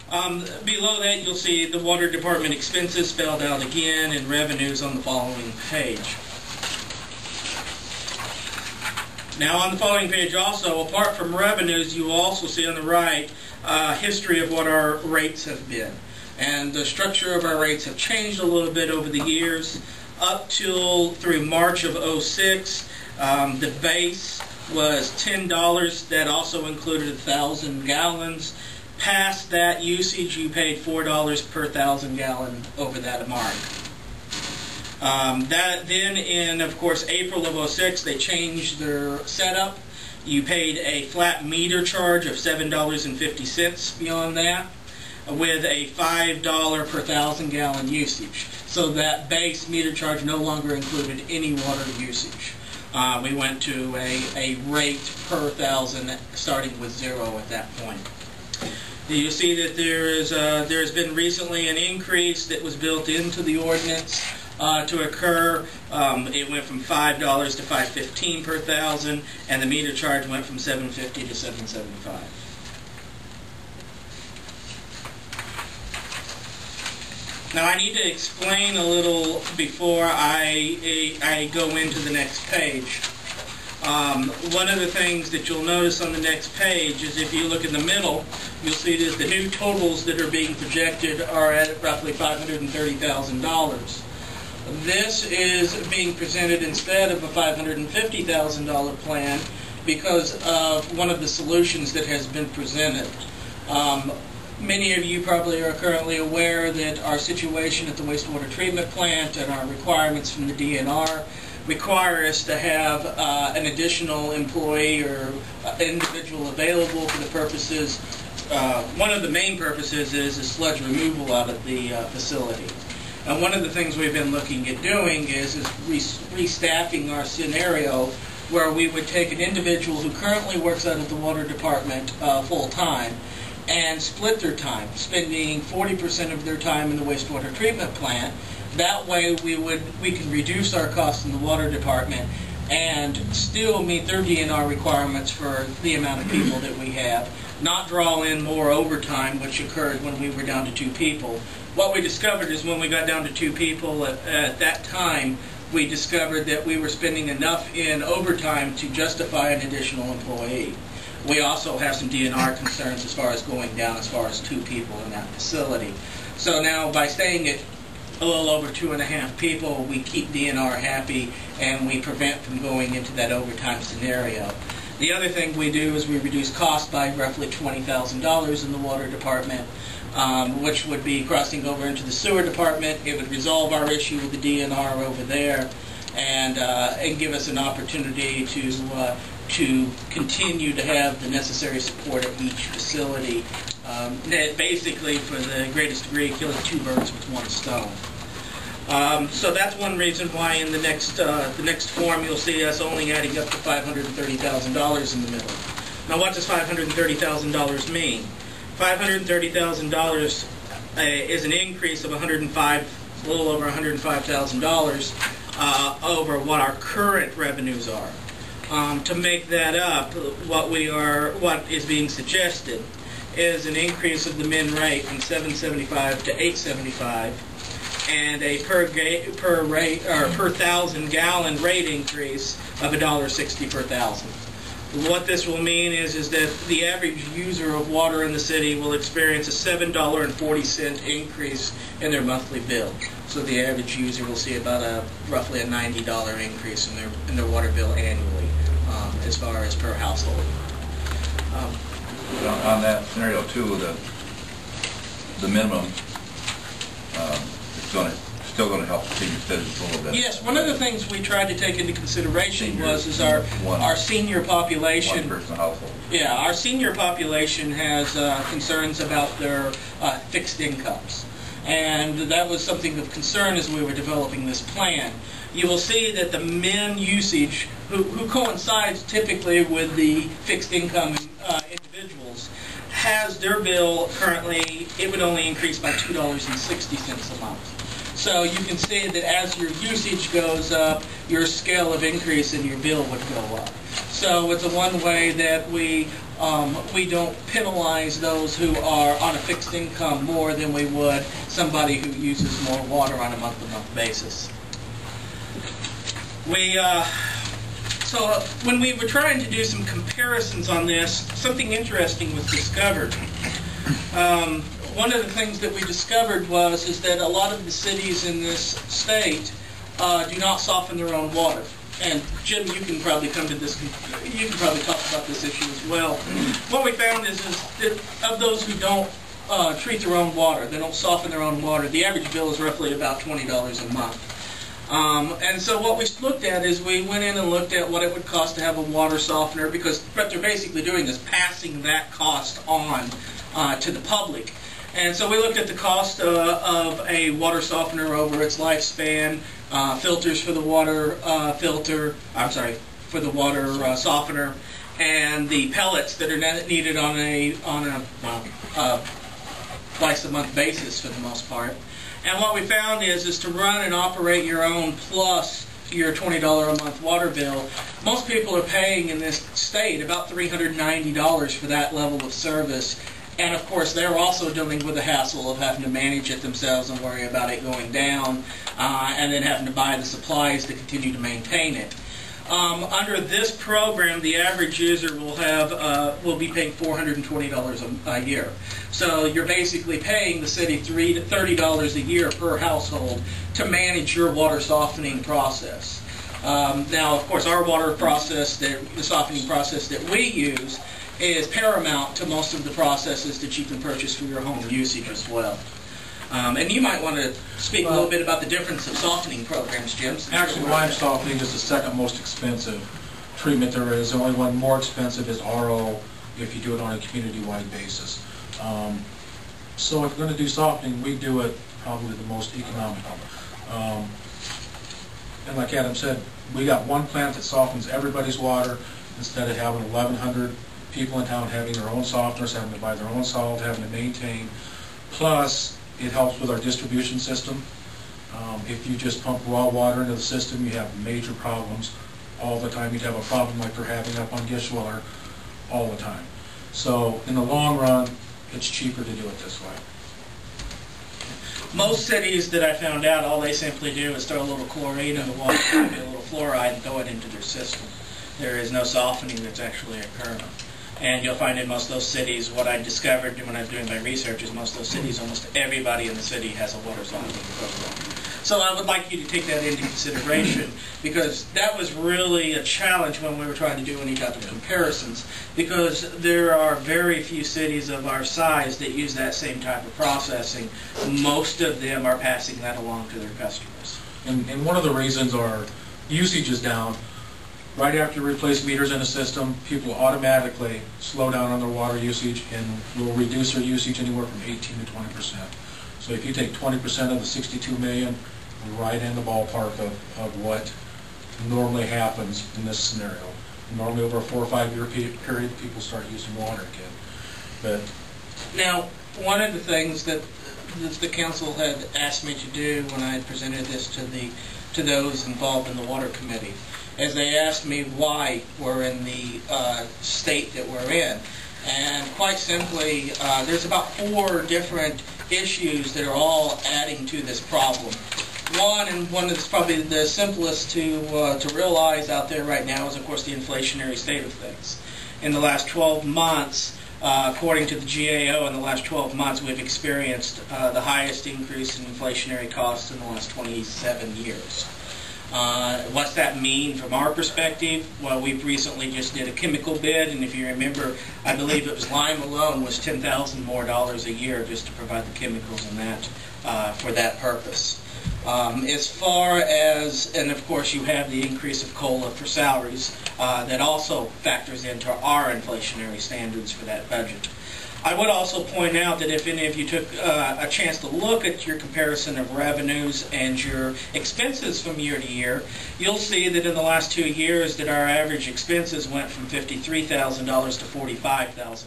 Below that, you'll see the water department expenses spelled out again and revenues on the following page. Now, on the following page also, apart from revenues, you will also see on the right history of what our rates have been. And the structure of our rates have changed a little bit over the years. Up through March of '06, the base was $10. That also included 1,000 gallons. Past that usage, you paid $4 per 1,000 gallon over that mark. Then in, of course, April of '06, they changed their setup. You paid a flat meter charge of $7.50 beyond that, with a $5 per 1,000 gallon usage. So that base meter charge no longer included any water usage. We went to a rate per 1,000 starting with 0 at that point. You see that there's been recently an increase that was built into the ordinance to occur. It went from $5 to $5.15 per 1,000, and the meter charge went from $7.50 to $7.75. Now, I need to explain a little before I go into the next page. One of the things that you'll notice on the next page is if you look in the middle, you'll see that the new totals that are being projected are at roughly $530,000. This is being presented instead of a $550,000 plan because of one of the solutions that has been presented. Many of you probably are currently aware that our situation at the wastewater treatment plant and our requirements from the DNR require us to have an additional employee or individual available for the purposes. One of the main purposes is sludge removal out of the facility. And one of the things we've been looking at doing is restaffing our scenario where we would take an individual who currently works out of the water department full-time and split their time, spending 40% of their time in the wastewater treatment plant. That way we can reduce our costs in the water department and still meet their DNR requirements for the amount of people that we have, not draw in more overtime, which occurred when we were down to 2 people. What we discovered is when we got down to 2 people at that time, we discovered that we were spending enough in overtime to justify an additional employee. We also have some DNR concerns as far as going down as far as 2 people in that facility. So now by staying at a little over 2.5 people, we keep DNR happy and we prevent from going into that overtime scenario. The other thing we do is we reduce costs by roughly $20,000 in the water department, which would be crossing over into the sewer department. It would resolve our issue with the DNR over there and give us an opportunity to continue to have the necessary support at each facility. That basically, for the greatest degree, killing 2 birds with 1 stone. So that's one reason why in the next form you'll see us only adding up to $530,000 in the middle. Now, what does $530,000 mean? $530,000 is an increase of a little over $105,000 over what our current revenues are. To make that up, what is being suggested is an increase of the min rate from $7.75 to $8.75, and a per 1,000 gallon rate increase of $1.60 per 1,000. What this will mean is that the average user of water in the city will experience a $7.40 increase in their monthly bill. So the average user will see about roughly a $90 increase in their water bill annually, as far as per household. On that scenario too, the minimum is still going to help the senior citizens a little bit. Yes, one of the things we tried to take into consideration was our senior population. 1 person household. Yeah, our senior population has concerns about their fixed incomes, and that was something of concern as we were developing this plan. You will see that the min usage, who coincides typically with the fixed income individuals, has their bill currently, it would only increase by $2.60 a month. So you can see that as your usage goes up, your scale of increase in your bill would go up. So it's a one way that we we don't penalize those who are on a fixed income more than we would somebody who uses more water on a month-to-month basis. So when we were trying to do some comparisons on this, something interesting was discovered. One of the things that we discovered is that a lot of the cities in this state do not soften their own water. And Jim, you can probably come to this. You can probably talk about this issue as well. What we found is that of those who don't treat their own water, they don't soften their own water, the average bill is roughly about $20 a month. And so what we looked at is we went in and looked at what it would cost to have a water softener, because what they're basically doing is passing that cost on to the public. And so we looked at the cost of a water softener over its lifespan, filters for the water for the water softener, and the pellets that are needed on a twice-a-month basis for the most part. And what we found is to run and operate your own plus your $20 a month water bill, most people are paying in this state about $390 for that level of service. And of course, they're also dealing with the hassle of having to manage it themselves and worry about it going down, and then having to buy the supplies to continue to maintain it. Under this program, the average user will be paying $420 a year. So you're basically paying the city $30 a year per household to manage your water softening process. Now, of course, our water process, the softening process that we use, is paramount to most of the processes that you can purchase for your home usage as well. And you might want to speak a little bit about the difference of softening programs, Jim. Actually, lime softening is the second most expensive treatment there is. The only one more expensive is RO if you do it on a community-wide basis. So if we're going to do softening, we do it probably the most economical. And like Adam said, we got one plant that softens everybody's water instead of having 1,100 people in town having their own softeners, having to buy their own salt, having to maintain. Plus, it helps with our distribution system. If you just pump raw water into the system, you have major problems all the time. You'd have a problem like they're having up on Gishwiller all the time. So in the long run, it's cheaper to do it this way. Most cities that I found out, all they simply do is throw a little chlorine in the water, maybe a little fluoride, and throw it into their system. There is no softening that's actually occurring. And you'll find in most of those cities, what I discovered when I was doing my research is most of those cities, almost everybody in the city has a water softening program. So I would like you to take that into consideration, because that was really a challenge when we were trying to do any type of comparisons, because there are very few cities of our size that use that same type of processing. Most of them are passing that along to their customers. And one of the reasons our usage is down, right after you replace meters in a system, people automatically slow down on their water usage and will reduce their usage anywhere from 18 to 20%. So if you take 20% of the 62 million, we're right in the ballpark of what normally happens in this scenario. Normally over a 4 or 5 year period, people start using water again. But now, one of the things that the council had asked me to do when I had presented this to those involved in the water committee, as they asked me why we're in the state that we're in. And quite simply, there's about 4 different issues that are all adding to this problem. One that's probably the simplest to realize out there right now is, of course, the inflationary state of things. In the last 12 months, according to the GAO, in the last 12 months, we've experienced the highest increase in inflationary costs in the last 27 years. What's that mean from our perspective? Well, we've recently just did a chemical bid, and if you remember, I believe it was lime alone was $10,000 more a year just to provide the chemicals in that for that purpose. As far as, and of course you have the increase of COLA for salaries that also factors into our inflationary standards for that budget. I would also point out that if any of you took a chance to look at your comparison of revenues and your expenses from year to year, you'll see that in the last 2 years that our average expenses went from $53,000 to $45,000.